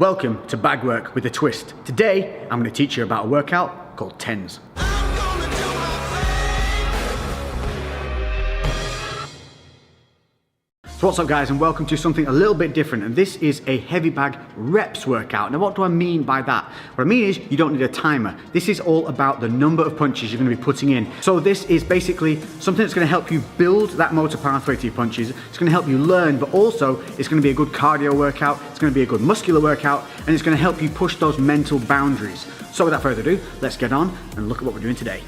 Welcome to Bag Work with a Twist. Today, I'm going to teach you about a workout called TENS. So what's up guys, and welcome to something a little bit different, and this is a heavy bag reps workout. Now what do I mean by that? What I mean is you don't need a timer. This is all about the number of punches you're going to be putting in. So this is basically something that's going to help you build that motor pathway to your punches. It's going to help you learn, but also it's going to be a good cardio workout, it's going to be a good muscular workout, and it's going to help you push those mental boundaries. So without further ado, let's get on and look at what we're doing today.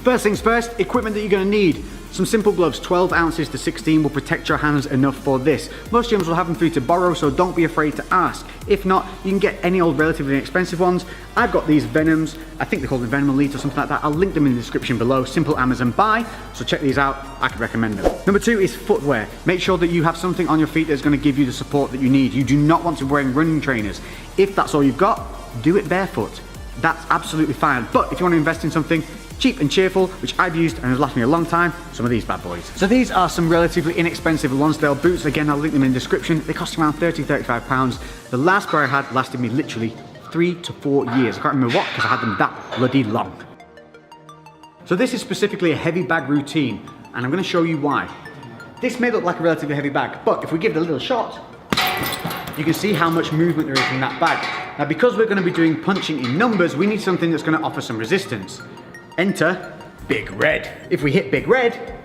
First things first, equipment that you're going to need. Some simple gloves, 12 ounces to 16 will protect your hands enough for this. Most gyms will have them for you to borrow, so don't be afraid to ask. If not, you can get any old relatively inexpensive ones. I've got these Venoms, I think they call them Venom Elite or something like that. I'll link them in the description below, simple Amazon buy, so check these out, I could recommend them. Number two is footwear. Make sure that you have something on your feet that's going to give you the support that you need. You do not want to be wearing running trainers. If that's all you've got, do it barefoot. That's absolutely fine, but if you want to invest in something cheap and cheerful, which I've used and has lasted me a long time, some of these bad boys. So these are some relatively inexpensive Lonsdale boots. Again, I'll link them in the description. They cost around £30–35. The last pair I had lasted me literally 3 to 4 years. I can't remember what, because I had them that bloody long. So this is specifically a heavy bag routine, and I'm going to show you why. This may look like a relatively heavy bag, but if we give it a little shot, you can see how much movement there is in that bag. Now, because we're going to be doing punching in numbers, we need something that's going to offer some resistance. Enter Big Red. If we hit Big Red,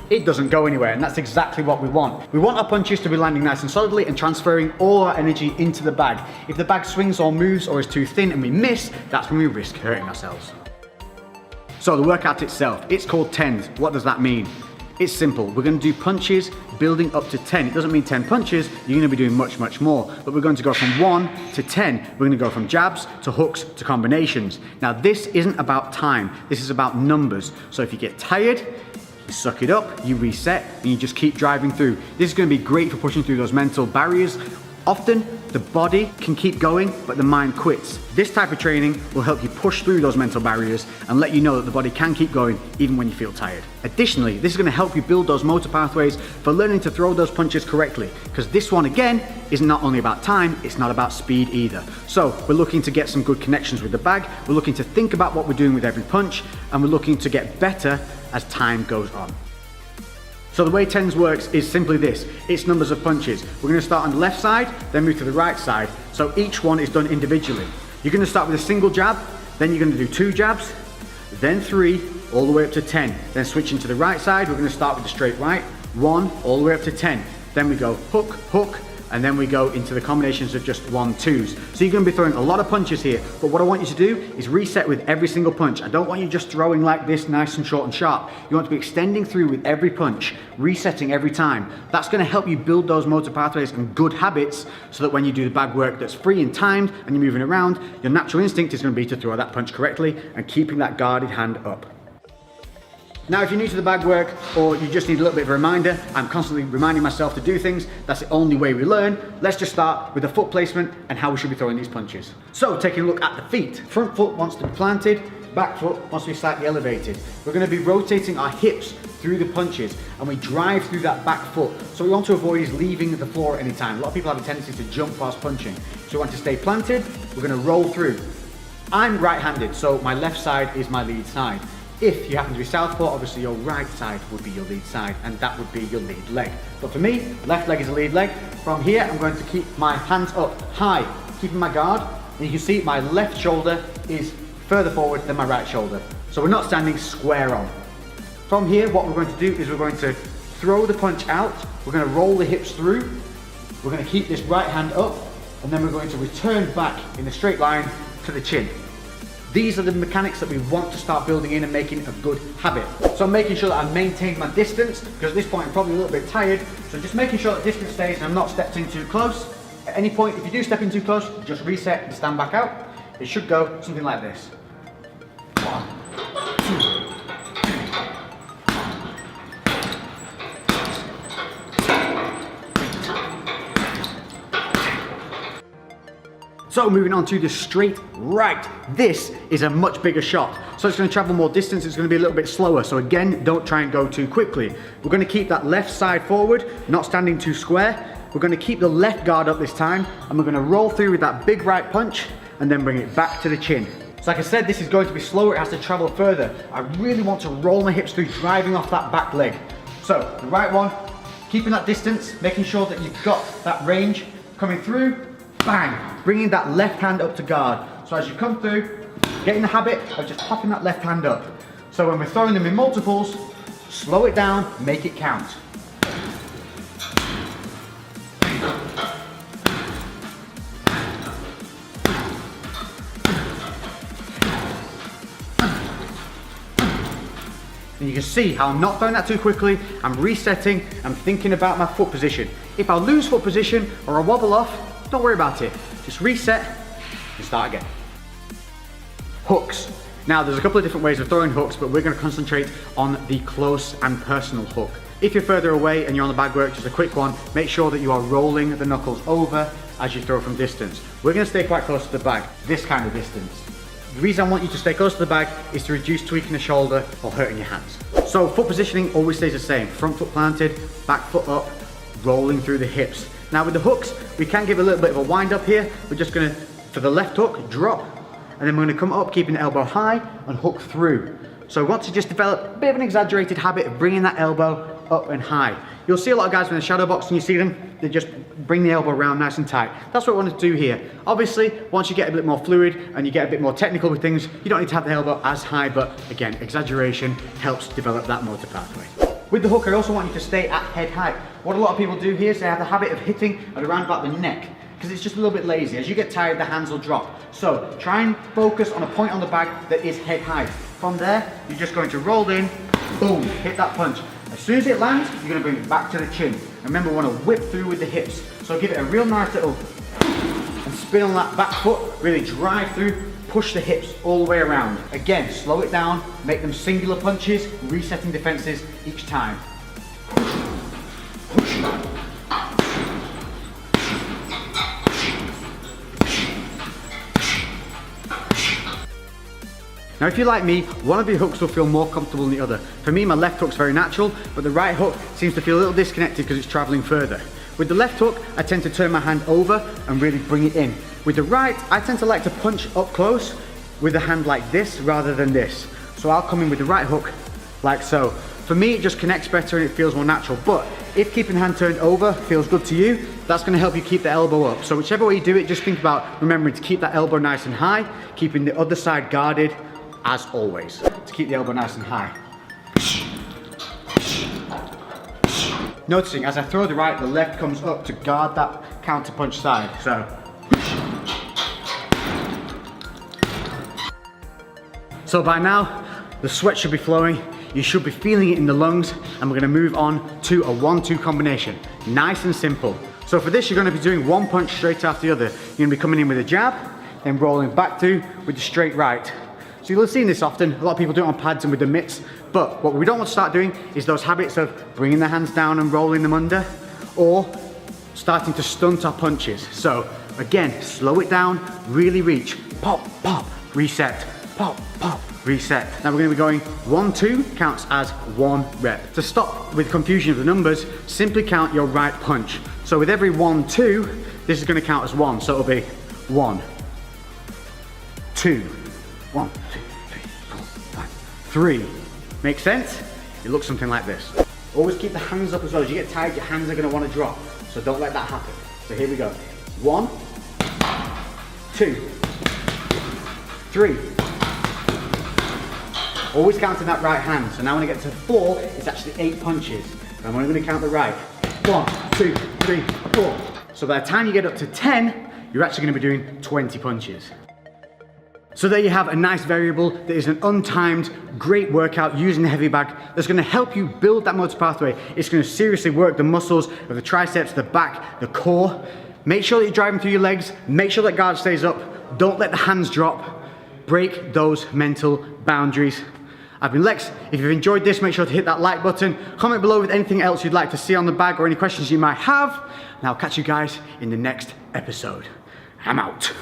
it doesn't go anywhere, and that's exactly what we want. We want our punches to be landing nice and solidly and transferring all our energy into the bag. If the bag swings or moves or is too thin and we miss, that's when we risk hurting ourselves. So the workout itself, it's called TENS. What does that mean? It's simple. We're going to do punches building up to 10. It doesn't mean 10 punches, you're going to be doing much, much more. But we're going to go from 1 to 10. We're going to go from jabs to hooks to combinations. Now this isn't about time, this is about numbers. So if you get tired, you suck it up, you reset, and you just keep driving through. This is going to be great for pushing through those mental barriers. Often, the body can keep going, but the mind quits. This type of training will help you push through those mental barriers and let you know that the body can keep going even when you feel tired. Additionally, this is going to help you build those motor pathways for learning to throw those punches correctly, because this one again is not only about time, it's not about speed either. So we're looking to get some good connections with the bag, we're looking to think about what we're doing with every punch, and we're looking to get better as time goes on. So the way TENS works is simply this, it's numbers of punches. We're going to start on the left side, then move to the right side, so each one is done individually. You're going to start with a single jab, then you're going to do 2 jabs, then 3, all the way up to 10. Then switching to the right side, we're going to start with the straight right, 1, all the way up to 10. Then we go hook, hook, and then we go into the combinations of just 1, 2s. So you're going to be throwing a lot of punches here, but what I want you to do is reset with every single punch. I don't want you just throwing like this, nice and short and sharp. You want to be extending through with every punch, resetting every time. That's going to help you build those motor pathways and good habits, so that when you do the bag work that's free and timed and you're moving around, your natural instinct is going to be to throw that punch correctly and keeping that guarded hand up. Now, if you're new to the bag work, or you just need a little bit of a reminder, I'm constantly reminding myself to do things, that's the only way we learn. Let's just start with the foot placement and how we should be throwing these punches. So, taking a look at the feet. Front foot wants to be planted, back foot wants to be slightly elevated. We're going to be rotating our hips through the punches, and we drive through that back foot. So we want to avoid is leaving the floor at any time. A lot of people have a tendency to jump whilst punching. So we want to stay planted, we're going to roll through. I'm right-handed, so my left side is my lead side. If you happen to be southpaw, obviously your right side would be your lead side, and that would be your lead leg. But for me, left leg is the lead leg. From here, I'm going to keep my hands up high, keeping my guard. And you can see my left shoulder is further forward than my right shoulder. So we're not standing square on. From here, what we're going to do is we're going to throw the punch out. We're going to roll the hips through. We're going to keep this right hand up, and then we're going to return back in a straight line to the chin. These are the mechanics that we want to start building in and making a good habit. So I'm making sure that I maintain my distance, because at this point I'm probably a little bit tired. So just making sure that distance stays and I'm not stepped in too close. At any point, if you do step in too close, just reset and stand back out. It should go something like this. 1, 2. So moving on to the straight right. This is a much bigger shot. So it's going to travel more distance, it's going to be a little bit slower. So again, don't try and go too quickly. We're going to keep that left side forward, not standing too square. we're gonna keep the left guard up this time, and we're gonna roll through with that big right punch, and then bring it back to the chin. So like I said, this is going to be slower, it has to travel further. I really want to roll my hips through, driving off that back leg. So, the right one, keeping that distance, making sure that you've got that range, coming through, bang, bringing that left hand up to guard. So as you come through, get in the habit of just popping that left hand up. So when we're throwing them in multiples, slow it down, make it count. And you can see how I'm not throwing that too quickly, I'm resetting, I'm thinking about my foot position. If I lose foot position or I wobble off, don't worry about it. Just reset and start again. Hooks. Now there's a couple of different ways of throwing hooks, but we're going to concentrate on the close and personal hook. If you're further away and you're on the bag work, just a quick one, make sure that you are rolling the knuckles over as you throw from distance. We're going to stay quite close to the bag, this kind of distance. The reason I want you to stay close to the bag is to reduce tweaking the shoulder or hurting your hands. So foot positioning always stays the same. Front foot planted, back foot up, rolling through the hips. Now with the hooks, we can give a little bit of a wind up here. We're just gonna, for the left hook, drop, and then we're gonna come up, keeping the elbow high and hook through. So I want to just develop a bit of an exaggerated habit of bringing that elbow up and high. You'll see a lot of guys when they're shadow boxing, you see them, they just bring the elbow around nice and tight. That's what we want to do here. Obviously, once you get a bit more fluid and you get a bit more technical with things, you don't need to have the elbow as high, but again, exaggeration helps develop that motor pathway. With the hook, I also want you to stay at head height. What a lot of people do here is they have the habit of hitting at around about the neck, because it's just a little bit lazy. As you get tired, the hands will drop. So try and focus on a point on the bag that is head height. From there, you're just going to roll in, boom, hit that punch. As soon as it lands, you're going to bring it back to the chin. Remember, we want to whip through with the hips. So give it a real nice little and spin on that back foot, really drive through, push the hips all the way around. Again, slow it down, make them singular punches, resetting defenses each time. Now if you're like me, one of your hooks will feel more comfortable than the other. For me, my left hook's very natural, but the right hook seems to feel a little disconnected because it's traveling further. With the left hook, I tend to turn my hand over and really bring it in. With the right, I tend to like to punch up close with the hand like this rather than this. So I'll come in with the right hook like so. For me, it just connects better and it feels more natural. But if keeping the hand turned over feels good to you, that's going to help you keep the elbow up. So whichever way you do it, just think about remembering to keep that elbow nice and high, keeping the other side guarded, as always, to keep the elbow nice and high. Noticing as I throw the right, the left comes up to guard that counter punch side. So by now, the sweat should be flowing, you should be feeling it in the lungs, and we're gonna move on to a 1-2 combination. Nice and simple. So for this, you're gonna be doing one punch straight after the other. You're gonna be coming in with a jab, then rolling back through with the straight right. So you'll have seen this often, a lot of people do it on pads and with the mitts, but what we don't want to start doing is those habits of bringing the hands down and rolling them under, or starting to stunt our punches. So again, slow it down, really reach, pop, pop, reset, pop, pop, reset. Now we're going to be going 1-2 counts as 1 rep. To stop with confusion of the numbers, simply count your right punch. So with every 1-2, this is going to count as 1, so it'll be 1, 2, 1, 2, 3, 4, 5, 3. Make sense? It looks something like this. Always keep the hands up as well. As you get tired, your hands are going to want to drop. So don't let that happen. So here we go. 1, 2, 3. Always counting that right hand. So now when I get to 4, it's actually 8 punches. I'm only going to count the right. 1, 2, 3, 4. So by the time you get up to 10, you're actually going to be doing 20 punches. So there you have a nice variable that is an untimed, great workout using the heavy bag that's going to help you build that motor pathway. It's going to seriously work the muscles of the triceps, the back, the core. Make sure that you're driving through your legs. Make sure that guard stays up. Don't let the hands drop. Break those mental boundaries. I've been Lex. If you've enjoyed this, make sure to hit that like button. Comment below with anything else you'd like to see on the bag or any questions you might have. And I'll catch you guys in the next episode. I'm out.